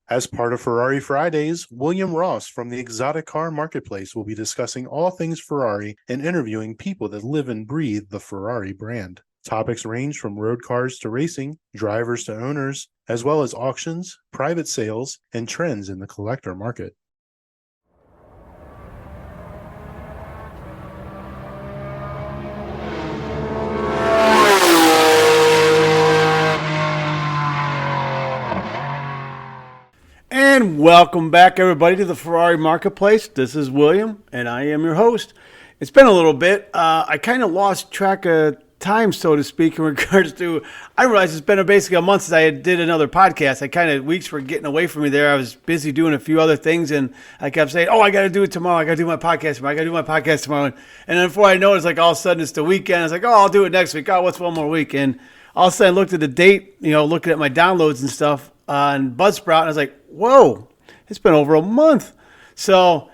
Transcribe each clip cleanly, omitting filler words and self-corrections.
As part of Ferrari Fridays, William Ross from the Exotic Car Marketplace will be discussing all things Ferrari and interviewing people that live and breathe the Ferrari brand. Topics range from road cars to racing, drivers to owners, as well as auctions, private sales, and trends in the collector market. And welcome back, everybody, to the Ferrari Marketplace. This is William, and I am your host. It's been a little bit. I kind of lost track of time, so to speak, in regards to. I realized it's been basically a month since I did another podcast. Weeks were getting away from me there. I was busy doing a few other things, and I kept saying, "Oh, I got to do it tomorrow. I got to do my podcast tomorrow. I got to do my podcast tomorrow." And then before I know it, it's like all of a sudden it's the weekend. It's like, "Oh, I'll do it next week. Oh, what's one more week?" And all of a sudden I looked at the date, looking at my downloads and stuff on Buzzsprout, and I was like, whoa, it's been over a month. So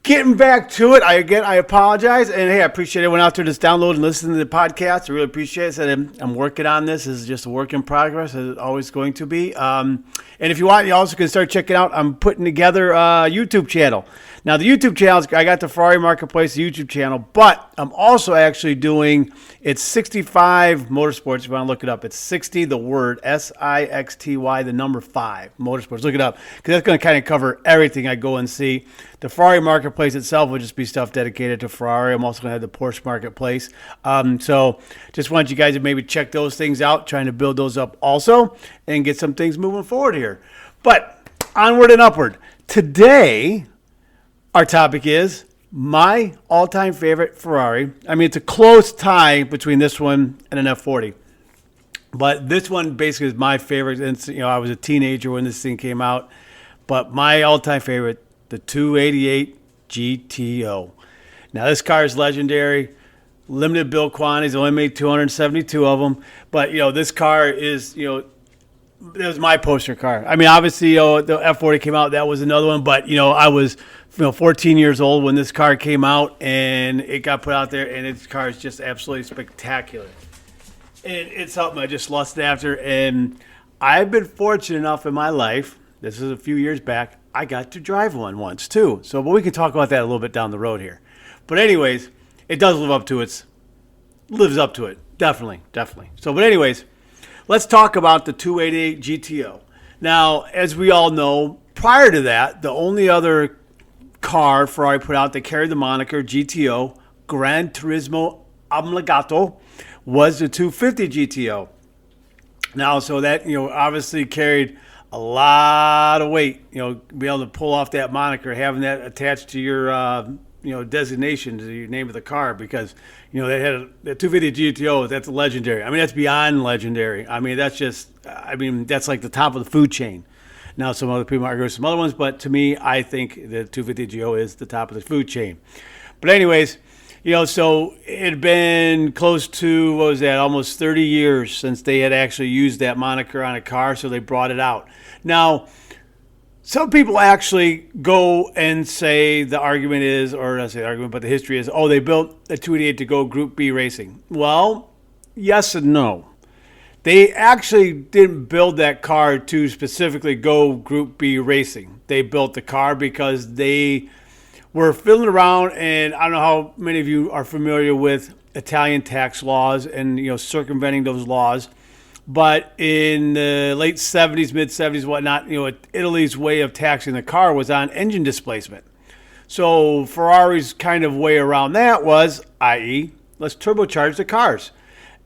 getting back to it, I apologize. And hey, I appreciate everyone out there just downloading and listening to the podcast. I really appreciate it. Said I'm working on this. This is just a work in progress, as it's always going to be. And if you want, you also can start checking out, I'm putting together a YouTube channel. Now, the YouTube channel, I got the Ferrari Marketplace YouTube channel, but I'm also actually doing, it's 65 Motorsports, if you want to look it up. It's 60, the word, SIXTY, the number 5, Motorsports. Look it up, because that's going to kind of cover everything I go and see. The Ferrari Marketplace itself will just be stuff dedicated to Ferrari. I'm also going to have the Porsche Marketplace. So just want you guys to maybe check those things out, trying to build those up also, and get some things moving forward here. But onward and upward. Today, our topic is my all-time favorite Ferrari. I mean, it's a close tie between this one and an F40. But this one basically is my favorite. And, I was a teenager when this thing came out. But my all-time favorite, the 288 GTO. Now, this car is legendary. Limited build quantities. Only made 272 of them. But, this car is, it was my poster car. I mean, obviously, the F40 came out. That was another one. But, I was 14 years old when this car came out, and it got put out there, and this car is just absolutely spectacular. And it's something I just lusted after, and I've been fortunate enough in my life, this is a few years back, I got to drive one once too. But we can talk about that a little bit down the road here. But anyways, it does lives up to it. Definitely. But anyways, let's talk about the 288 GTO. Now, as we all know, prior to that, the only other car Ferrari put out that carried the moniker GTO, Gran Turismo Omologato, was the 250 GTO. Now, so that, obviously carried a lot of weight, be able to pull off that moniker, having that attached to your, designation, to your name of the car, because, they had the 250 GTO, that's legendary. I mean, that's beyond legendary. I mean, that's like the top of the food chain. Now, some other people might agree with some other ones, but to me, I think the 250 GO is the top of the food chain. But anyways, so it had been close to, almost 30 years since they had actually used that moniker on a car, so they brought it out. Now, some people actually go and say the argument is, or not say the argument, but the history is, they built a 288 to go Group B racing. Well, yes and no. They actually didn't build that car to specifically go Group B racing. They built the car because they were fiddling around, and I don't know how many of you are familiar with Italian tax laws and circumventing those laws. But in the late 70s, mid 70s, whatnot, Italy's way of taxing the car was on engine displacement. So Ferrari's kind of way around that was, i.e., let's turbocharge the cars.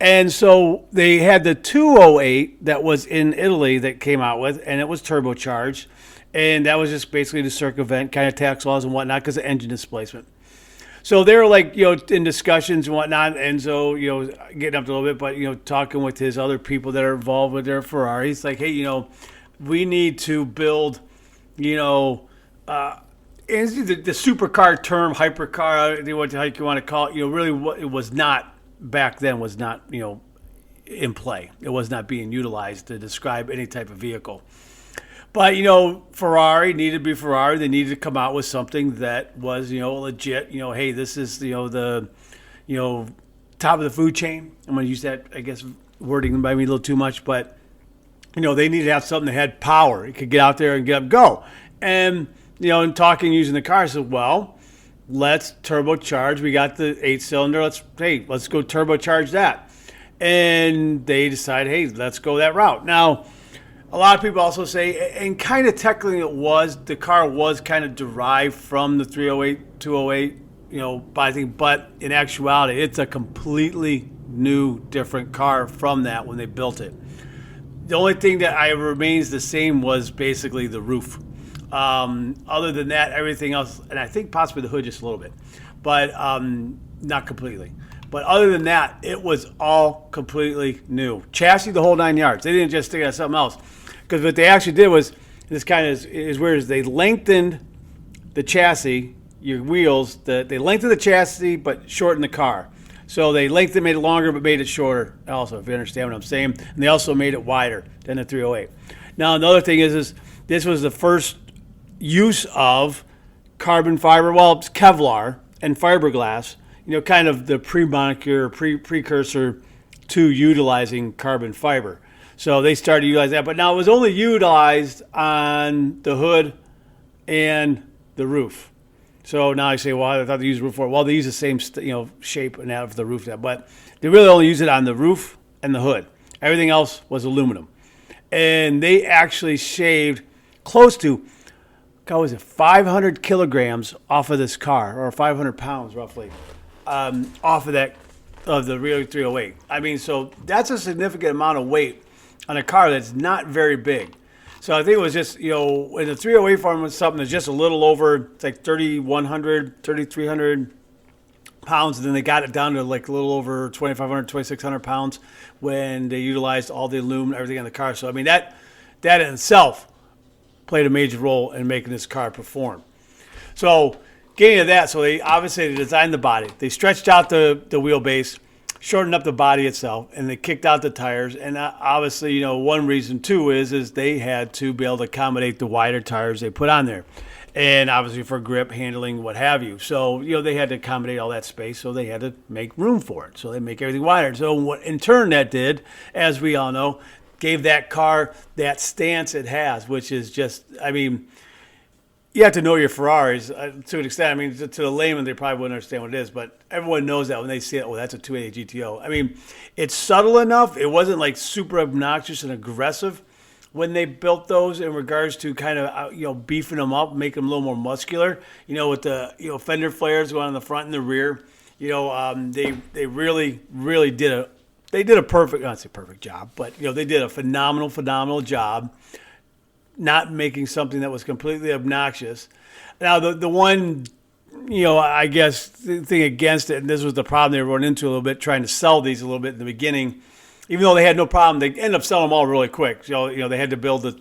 And so they had the 208 that was in Italy that came out with, and it was turbocharged. And that was just basically to circumvent kind of tax laws and whatnot because of engine displacement. So they were like, in discussions and whatnot. And so, getting up to a little bit, but, talking with his other people that are involved with their Ferraris, like, hey, we need to build, and the supercar term, hypercar, what the heck you want to call it, really what it was not back then was not, in play. It was not being utilized to describe any type of vehicle. But, Ferrari needed to be Ferrari. They needed to come out with something that was, legit. Hey, this is, the, top of the food chain. I'm going to use that, I guess, wording by me a little too much. But they needed to have something that had power. It could get out there and get up, go. And, in talking, using the car, I said, well, let's turbocharge. We got the 8-cylinder. Let's go turbocharge that. And they decided, hey, let's go that route. Now, a lot of people also say, and kind of technically the car was kind of derived from the 308, 208, but in actuality, it's a completely new, different car from that when they built it. The only thing that remains the same was basically the roof. Other than that, everything else, and I think possibly the hood just a little bit, but not completely. But other than that, it was all completely new. Chassis, the whole 9 yards. They didn't just stick it on something else. Because what they actually did was, this kind of is weird, is they lengthened the chassis, your wheels, they lengthened the chassis but shortened the car. So they lengthened, made it longer but made it shorter also, if you understand what I'm saying. And they also made it wider than the 308. Now, another thing is this was the first use of carbon fiber, well, it's Kevlar and fiberglass, kind of the precursor to utilizing carbon fiber. So they started to utilize that, but now it was only utilized on the hood and the roof. So now I say, well, I thought they used the roof for it. Well, they use the same shape and have the roof, but they really only use it on the roof and the hood. Everything else was aluminum, and they actually shaved close to, 500 kilograms off of this car, or 500 pounds roughly, off of the real 308. I mean, so that's a significant amount of weight on a car that's not very big. So I think it was just, in the 308 form was something that's just a little over, it's like 3,100, 3,300 pounds. And then they got it down to like a little over 2,500, 2,600 pounds when they utilized all the aluminum, everything on the car. So, I mean, that in itself played a major role in making this car perform. So getting to that, so they designed the body. They stretched out the wheelbase, shortened up the body itself, and they kicked out the tires. And obviously, one reason too is they had to be able to accommodate the wider tires they put on there, and obviously for grip, handling, what have you. So they had to accommodate all that space, so they had to make room for it. So they make everything wider. So what in turn that did, as we all know, gave that car that stance it has, which is just, I mean, you have to know your Ferraris to an extent. I mean, to the layman, they probably wouldn't understand what it is, but everyone knows that when they see it. Oh, that's a 280 GTO. I mean, it's subtle enough. It wasn't like super obnoxious and aggressive when they built those in regards to kind of beefing them up, making them a little more muscular. With the fender flares going on the front and the rear. They really did a perfect, not say perfect job, but they did a phenomenal job. Not making something that was completely obnoxious. Now, the one, I guess, thing against it, and this was the problem they run into a little bit, trying to sell these a little bit in the beginning, even though they had no problem, they ended up selling them all really quick. So, they had to build the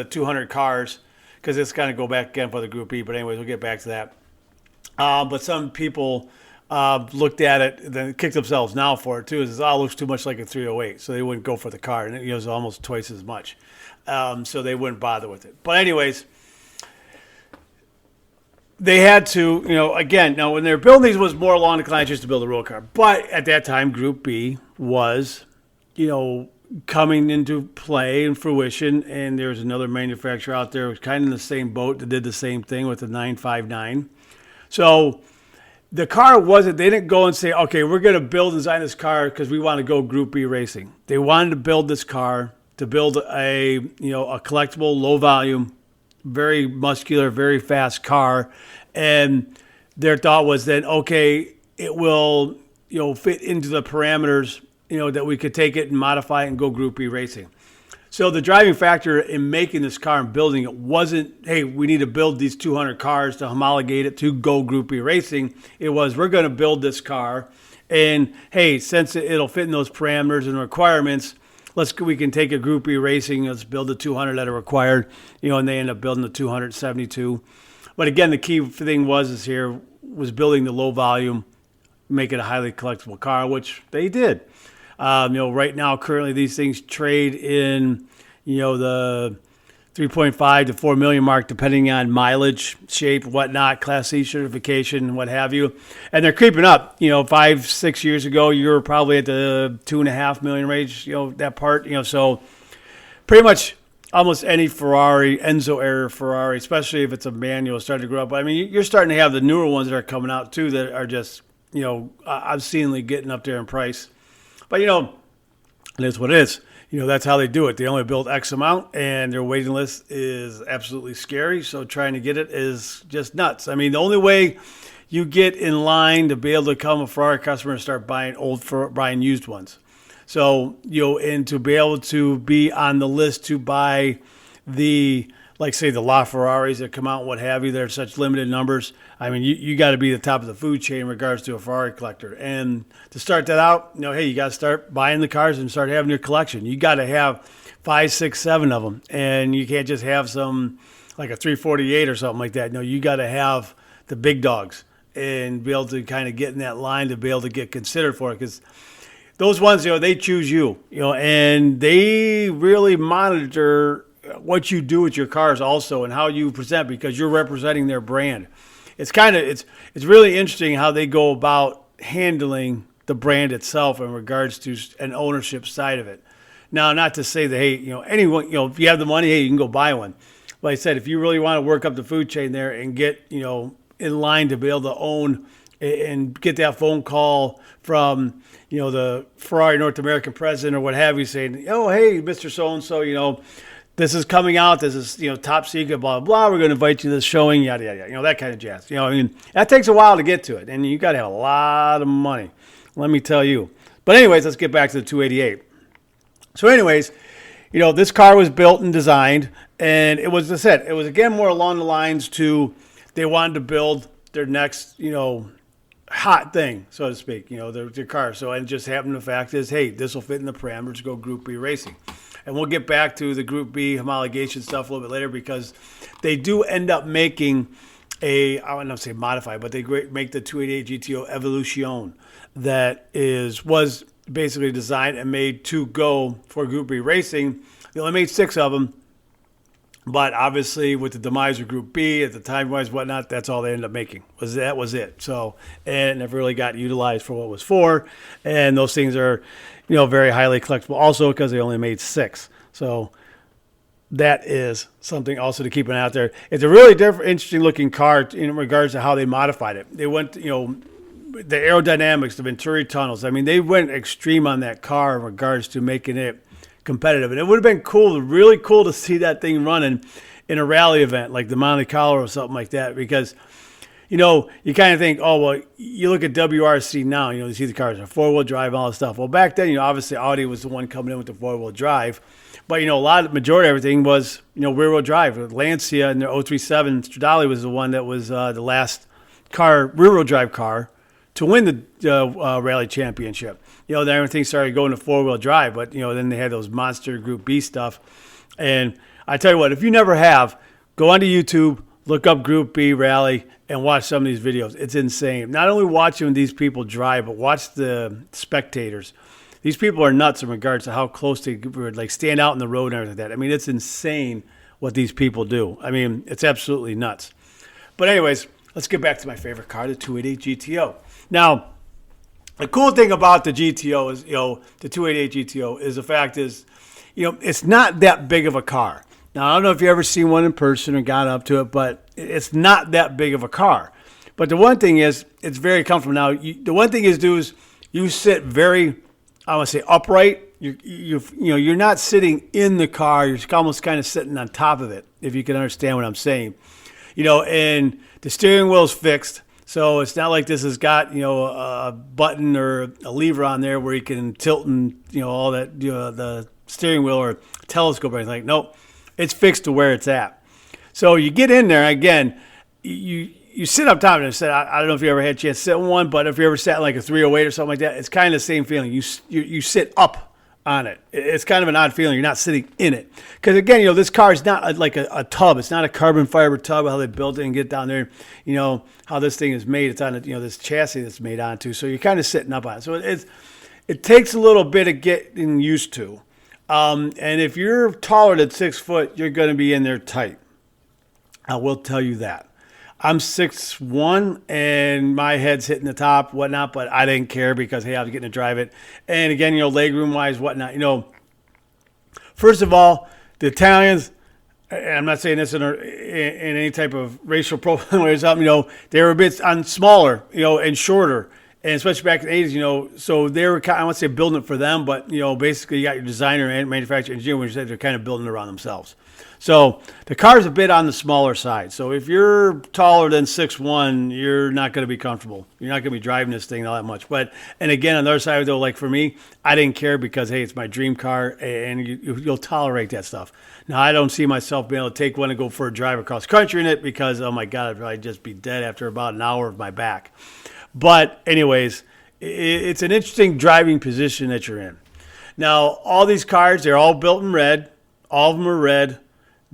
200 cars, because it's kind of go back again for the Group E, but anyways, we'll get back to that. But some people looked at it, then kicked themselves now for it too. It looks too much like a 308, so they wouldn't go for the car, and it was almost twice as much. So they wouldn't bother with it. But anyways, they had to, again, now when they were building these, was more along the lines just to build a road car. But at that time, Group B was, coming into play and fruition, and there's another manufacturer out there who was kind of in the same boat that did the same thing with the 959. So the car they didn't go and say, okay, we're going to design this car because we want to go Group B racing. They wanted to build this car to build a collectible, low volume, very muscular, very fast car. And their thought was then, okay, it will, fit into the parameters, that we could take it and modify it and go Group B racing. So the driving factor in making this car and building it wasn't, hey, we need to build these 200 cars to homologate it to go Group B racing. It was, we're going to build this car, and hey, since it'll fit in those parameters and requirements, we can take a Group B racing. Let's build the 200 that are required, and they end up building the 272. But again, the key thing was building the low volume, make it a highly collectible car, which they did. Right now, currently, these things trade in, the 3.5 to 4 million mark, depending on mileage, shape, whatnot, Class C certification, what have you. And they're creeping up. 5-6 years ago, you were probably at the 2.5 million range, that part, so pretty much almost any Ferrari, Enzo era Ferrari, especially if it's a manual, starting to grow up. I mean, you're starting to have the newer ones that are coming out too that are just, obscenely getting up there in price. But, it is what it is. That's how they do it. They only build X amount, and their waiting list is absolutely scary. So trying to get it is just nuts. I mean, the only way you get in line to be able to become a Ferrari customer and start buying used ones. So, and to be able to be on the list to buy the La Ferraris that come out and what have you, they're such limited numbers. I mean, you got to be the top of the food chain in regards to a Ferrari collector. And to start that out, hey, you got to start buying the cars and start having your collection. You got to have 5, 6, 7 of them. And you can't just have some, like a 348 or something like that. No, you got to have the big dogs and be able to kind of get in that line to be able to get considered for it. Because those ones, they choose you, and they really monitor what you do with your cars also and how you present, because you're representing their brand. It's really interesting how they go about handling the brand itself in regards to an ownership side of it. Now, not to say that, hey, anyone, if you have the money, hey, you can go buy one. Like I said, if you really want to work up the food chain there and get, in line to be able to own and get that phone call from, the Ferrari North American president or what have you saying, oh, hey, Mr. So-and-so, this is coming out. This is, top secret, blah, blah, blah. We're going to invite you to this showing, yada, yada, yada. That kind of jazz. That takes a while to get to it. And you got to have a lot of money, let me tell you. But anyways, let's get back to the 288. So anyways, this car was built and designed. And it was, as I said, it was, again, more along the lines to they wanted to build their next, hot thing, so to speak, their car. So, and just happened the fact is, hey, this will fit in the parameters to go Group B racing. And we'll get back to the Group B homologation stuff a little bit later, because they do end up making I wouldn't say modified, but they make the 288 GTO Evolution that was basically designed and made to go for Group B racing. They only made 6 of them. But obviously, with the demise of Group B at the time-wise, whatnot, that's all they ended up making. That was it. So, and it never really got utilized for what it was for. And those things are, very highly collectible. Also, because they only made 6. So that is something also to keep an eye out there. It's a really interesting-looking car in regards to how they modified it. They went, the aerodynamics, the Venturi tunnels. I mean, they went extreme on that car in regards to making it competitive. And it would have been really cool to see that thing running in a rally event like the Monte Carlo or something like that, because you kind of think, oh, well, you look at WRC now, you see the cars are 4-wheel drive, all that stuff. Well, back then, obviously Audi was the one coming in with the 4-wheel drive, but majority of everything was rear-wheel drive. Lancia and their 037 Stradale was the one that was the last rear-wheel drive car to win the rally championship. Then everything started going to 4-wheel drive, but, then they had those monster Group B stuff. And I tell you what, if you never have, go onto YouTube, look up Group B Rally, and watch some of these videos. It's insane. Not only watching these people drive, but watch the spectators. These people are nuts in regards to how close they would stand out in the road and everything like that. I mean, it's insane what these people do. I mean, it's absolutely nuts. But anyways, let's get back to my favorite car, the 288 GTO. Now, the cool thing about the GTO is, the 288 GTO is the fact is, it's not that big of a car. Now, I don't know if you ever seen one in person or got up to it, but it's not that big of a car. But the one thing is, it's very comfortable. Now, the one thing is you sit very, I want to say, upright. You're not sitting in the car. You're almost kind of sitting on top of it, if you can understand what I'm saying. And the steering wheel's fixed. So it's not like this has got, a button or a lever on there where you can tilt and, all that, the steering wheel or telescope or anything. Nope, it's fixed to where it's at. So you get in there, again, you sit up top, and I don't know if you ever had a chance to sit in one, but if you ever sat in like a 308 or something like that, it's kind of the same feeling. You sit up on it. It's kind of an odd feeling. You're not sitting in it. Because again, this car is not like a tub. It's not a carbon fiber tub, how they built it and get down there. How this thing is made. It's on this chassis that's made onto. So you're kind of sitting up on it. So it takes a little bit of getting used to. And if you're taller than 6 foot, you're going to be in there tight. I will tell you that. I'm 6'1", and my head's hitting the top, whatnot, but I didn't care because, hey, I was getting to drive it. And again, leg room-wise, whatnot, first of all, the Italians, and I'm not saying this in any type of racial profile or something, they were a bit smaller, and shorter. And especially back in the 80s, so they were kind of, I won't say building it for them, but, basically you got your designer and manufacturer engineer, which they're kind of building it around themselves. So the car's a bit on the smaller side. So if you're taller than 6'1", you're not going to be comfortable. You're not going to be driving this thing all that much. And again, on the other side, though, like for me, I didn't care because, hey, it's my dream car, and you'll tolerate that stuff. Now, I don't see myself being able to take one and go for a drive across country in it because, oh, my God, I'd probably just be dead after about an hour of my back. But anyways, it's an interesting driving position that you're in. Now, all these cars, they're all built in red. All of them are red.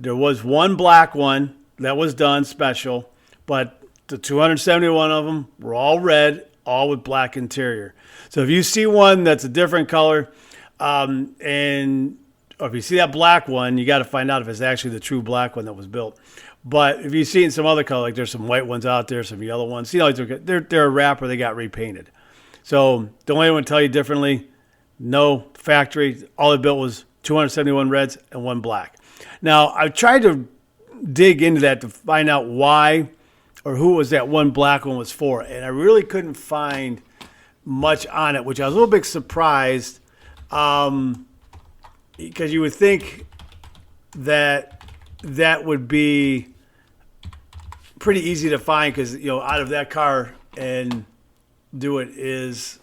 There was one black one that was done special, but the 271 of them were all red, all with black interior. So if you see one that's a different color, or if you see that black one, you got to find out if it's actually the true black one that was built. But if you see in some other color, like there's some white ones out there, some yellow ones, they're a wrapper, they got repainted. So don't let anyone tell you differently. No factory, all they built was 271 reds and one black. Now, I tried to dig into that to find out why or who was that one black one was for, and I really couldn't find much on it, which I was a little bit surprised because you would think that would be pretty easy to find because, out of that car and do it is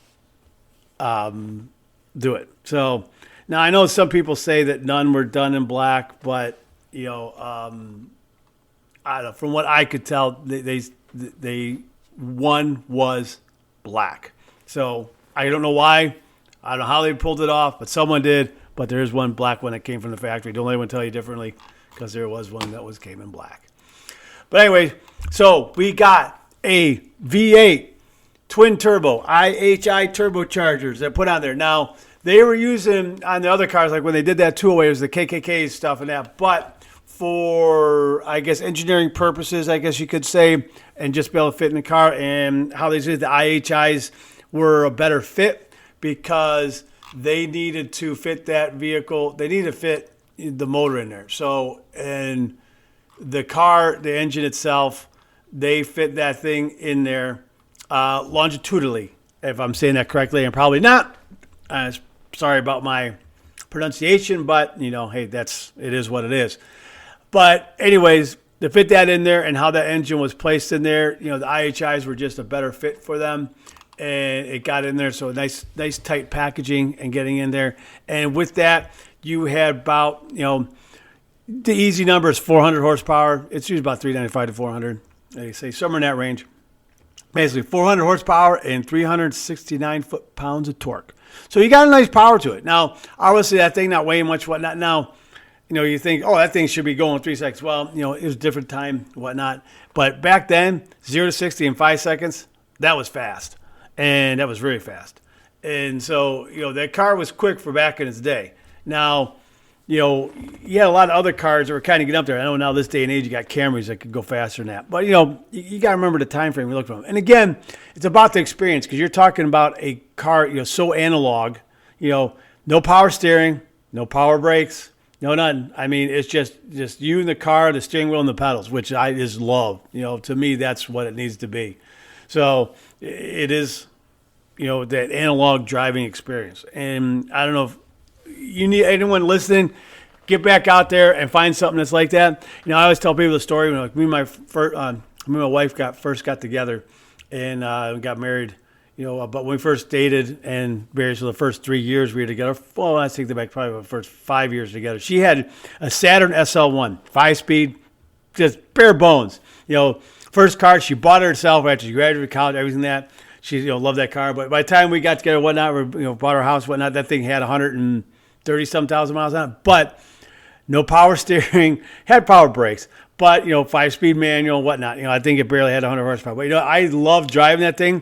do it. So now I know some people say that none were done in black, but I don't know, from what I could tell, they one was black. So I don't know why. I don't know how they pulled it off, but someone did. But there is one black one that came from the factory. Don't let anyone tell you differently because there was one that came in black. But anyway, so we got a V8 twin turbo, IHI turbochargers that put on there. Now, they were using on the other cars, like when they did that 208, it was the KKK stuff and that. But for, I guess, engineering purposes, I guess you could say, and just be able to fit in the car, and how they did the IHIs were a better fit because they needed to fit that vehicle. They needed to fit the motor in there. So, and the car, the engine itself, they fit that thing in there longitudinally, if I'm saying that correctly, and probably not. Sorry about my pronunciation, but, hey, it is what it is. But anyways, to fit that in there and how that engine was placed in there, the IHIs were just a better fit for them. And it got in there, so nice tight packaging and getting in there. And with that, you had about, the easy number is 400 horsepower. It's usually about 395 to 400. They say somewhere in that range. Basically, 400 horsepower and 369 foot-pounds of torque. So you got a nice power to it. Now, obviously, that thing not weighing much, whatnot. Now, you think, oh, that thing should be going 3 seconds. Well, it was a different time, whatnot. But back then, 0 to 60 in 5 seconds, that was fast. And that was really fast. And so, that car was quick for back in its day. Now, you had a lot of other cars that were kind of getting up there. I know now this day and age, you got Camrys that could go faster than that. But, you got to remember the time frame you look from. And again, it's about the experience because you're talking about a car, so analog, no power steering, no power brakes, no nothing. I mean, it's just you and the car, the steering wheel and the pedals, which I just love. To me, that's what it needs to be. So it is, that analog driving experience. And I don't know if you need anyone listening, get back out there and find something that's like that. I always tell people the story when me and my wife first got together and got married. But when we first dated and married, so the first 3 years we were together. Well, I think back probably the first 5 years together. She had a Saturn SL1, 5-speed, just bare bones. First car, she bought it herself after she graduated college, everything that. She loved that car. But by the time we got together, whatnot, we bought our house, whatnot, that thing had 130-some thousand miles on it. But no power steering, had power brakes. But, 5-speed manual, whatnot. I think it barely had 100 horsepower. But, I love driving that thing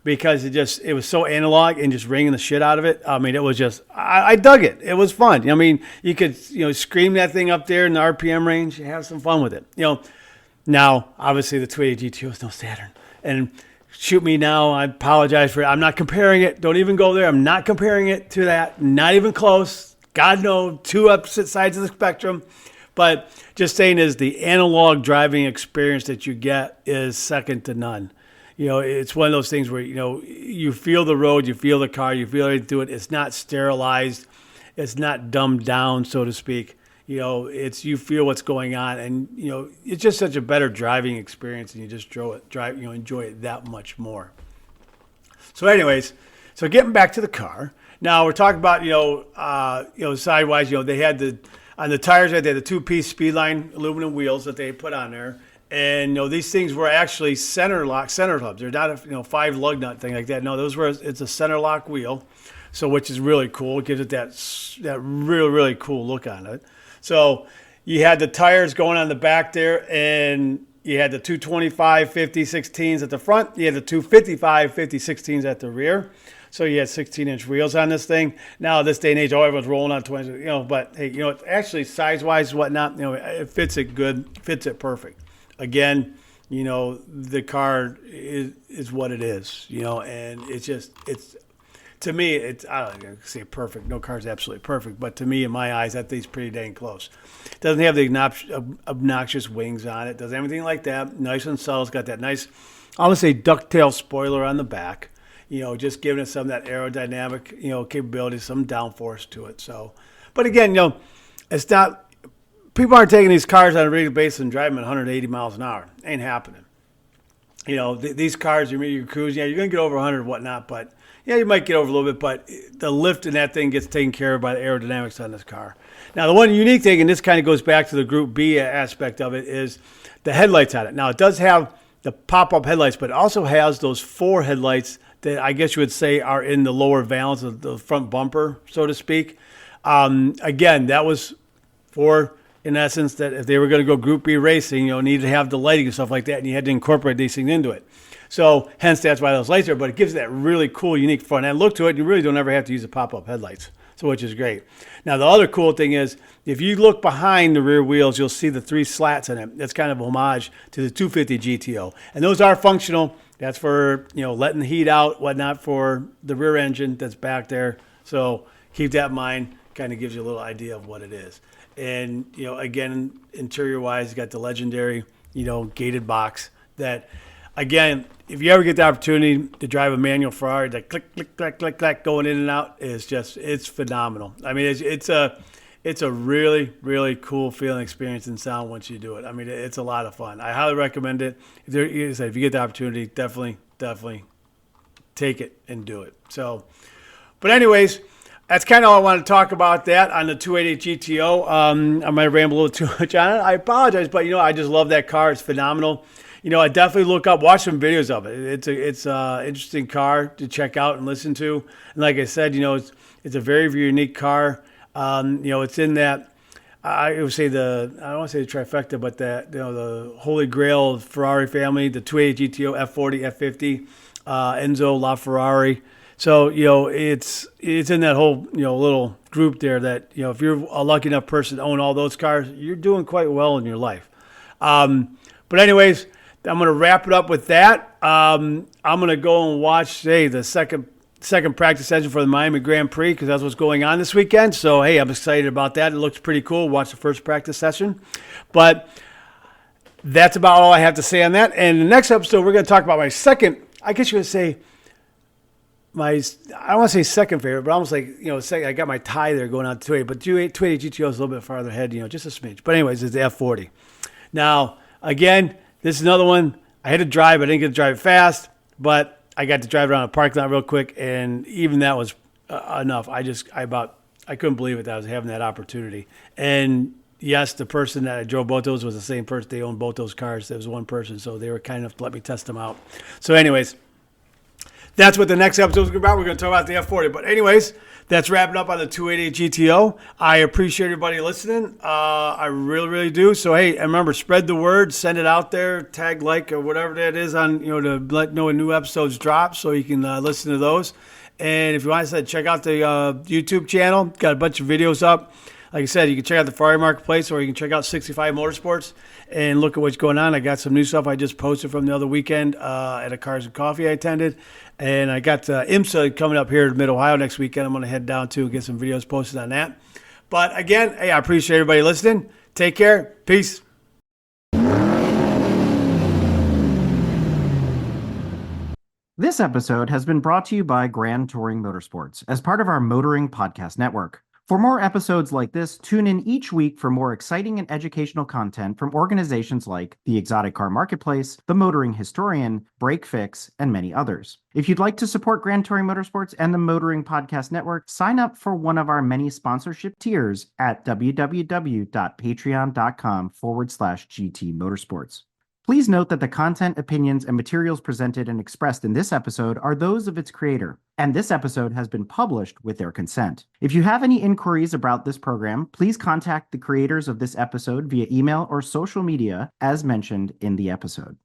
because it was so analog and just ringing the shit out of it. I mean, it was just, I dug it. It was fun. I mean, you could, scream that thing up there in the RPM range and have some fun with it. Now, obviously the 280 GTO is no Saturn. And shoot me now, I apologize for it. I'm not comparing it. Don't even go there. I'm not comparing it to that. Not even close. God knows, two opposite sides of the spectrum. But just saying is the analog driving experience that you get is second to none. It's one of those things where, you feel the road, you feel the car, you feel everything through it. It's not sterilized. It's not dumbed down, so to speak. You feel what's going on, and, it's just such a better driving experience, and you just enjoy it that much more. So anyways, getting back to the car. Now we're talking about, sidewise, they had on the tires, they had the two-piece Speedline aluminum wheels that they put on there. And, these things were actually center hubs. They're not a, 5 lug nut thing like that. No, it's a center lock wheel. So, which is really cool. It gives it that really, really cool look on it. So you had the tires going on the back there, and you had the 225 50 16s at the front. You had the 255 50 16s at the rear. So you had 16-inch wheels on this thing. Now, this day and age, everyone's rolling on 20, but hey, it's actually size-wise, whatnot, it fits it good, fits it perfect. Again, the car is what it is, and to me, I don't know, say perfect. No car's absolutely perfect, but to me, in my eyes, that thing's pretty dang close. It doesn't have the obnoxious wings on it. Doesn't have anything like that. Nice and subtle. It's got that nice, I would say, ducktail spoiler on the back. Just giving it some of that aerodynamic, capability, some downforce to it. So, but again, it's not, people aren't taking these cars on a regular basis and driving at 180 miles an hour. Ain't happening. These cars, you're cruising, you're going to get over 100 and whatnot, but you might get over a little bit, but the lift in that thing gets taken care of by the aerodynamics on this car. Now, the one unique thing, and this kind of goes back to the Group B aspect of it, is the headlights on it. Now, it does have the pop-up headlights, but it also has those 4 headlights that I guess you would say are in the lower valance of the front bumper, so to speak. Again, that was for, in essence, that if they were going to go Group B racing, needed to have the lighting and stuff like that, and you had to incorporate these things into it. So, hence, that's why those lights are, but it gives that really cool, unique front end look to it. You really don't ever have to use the pop-up headlights, so which is great. Now, the other cool thing is, if you look behind the rear wheels, you'll see the 3 slats in it. That's kind of a homage to the 250 GTO. And those are functional. That's for, letting the heat out, whatnot, for the rear engine that's back there. So keep that in mind. Kind of gives you a little idea of what it is. And, again, interior-wise, you got the legendary, gated box that, again, if you ever get the opportunity to drive a manual Ferrari, that click, click, click, click, click, going in and out is just, it's phenomenal. I mean, it's a really, really cool feeling, experience, and sound once you do it. I mean, it's a lot of fun. I highly recommend it. If you get the opportunity, definitely take it and do it. So, but anyways, that's kind of all I want to talk about that on the 288 GTO. I might ramble a little too much on it. I apologize, but, I just love that car. It's phenomenal. I definitely watch some videos of it. It's a interesting car to check out and listen to. And like I said, it's a very, very unique car. It's in that, I would say I don't want to say the trifecta, but the holy grail of Ferrari family, the 288 GTO, F40, F50, Enzo, LaFerrari. So, it's in that whole, little group there that, if you're a lucky enough person to own all those cars, you're doing quite well in your life. But anyways, I'm going to wrap it up with that. I'm going to go and watch, the second practice session for the Miami Grand Prix because that's what's going on this weekend. So, hey, I'm excited about that. It looks pretty cool. Watch the first practice session. But that's about all I have to say on that. And the next episode, we're going to talk about my second, I guess you would say, I don't want to say second favorite, but almost like, second, I got my tie there going on to 280. But 280 GTO is a little bit farther ahead, just a smidge. But anyways, it's the F40. Now, again, this is another one. I had to drive. I didn't get to drive it fast, but I got to drive around the parking lot real quick, and even that was enough. I couldn't believe it that I was having that opportunity. And yes, the person that I drove both those was the same person. They owned both those cars. There was one person, so they were kind enough to let me test them out. So anyways, that's what the next episode is about. We're going to talk about the F40. But anyways, that's wrapping up on the 288 GTO. I appreciate everybody listening. I really, really do. So, hey, and remember, spread the word, send it out there, tag, like, or whatever that is on, to let know when new episodes drop so you can listen to those. And if you want to check out the YouTube channel, got a bunch of videos up. Like I said, you can check out the Ferrari Marketplace, or you can check out 65 Motorsports and look at what's going on. I got some new stuff I just posted from the other weekend at a Cars and Coffee I attended. And I got IMSA coming up here in Mid-Ohio next weekend. I'm going to head down to and get some videos posted on that. But again, hey, I appreciate everybody listening. Take care. Peace. This episode has been brought to you by Gran Touring Motorsports as part of our Motoring Podcast Network. For more episodes like this, tune in each week for more exciting and educational content from organizations like the Exotic Car Marketplace, the Motoring Historian, Break Fix, and many others. If you'd like to support Gran Touring Motorsports and the Motoring Podcast Network, sign up for one of our many sponsorship tiers at www.patreon.com/GT Motorsports. Please note that the content, opinions, and materials presented and expressed in this episode are those of its creator, and this episode has been published with their consent. If you have any inquiries about this program, please contact the creators of this episode via email or social media as mentioned in the episode.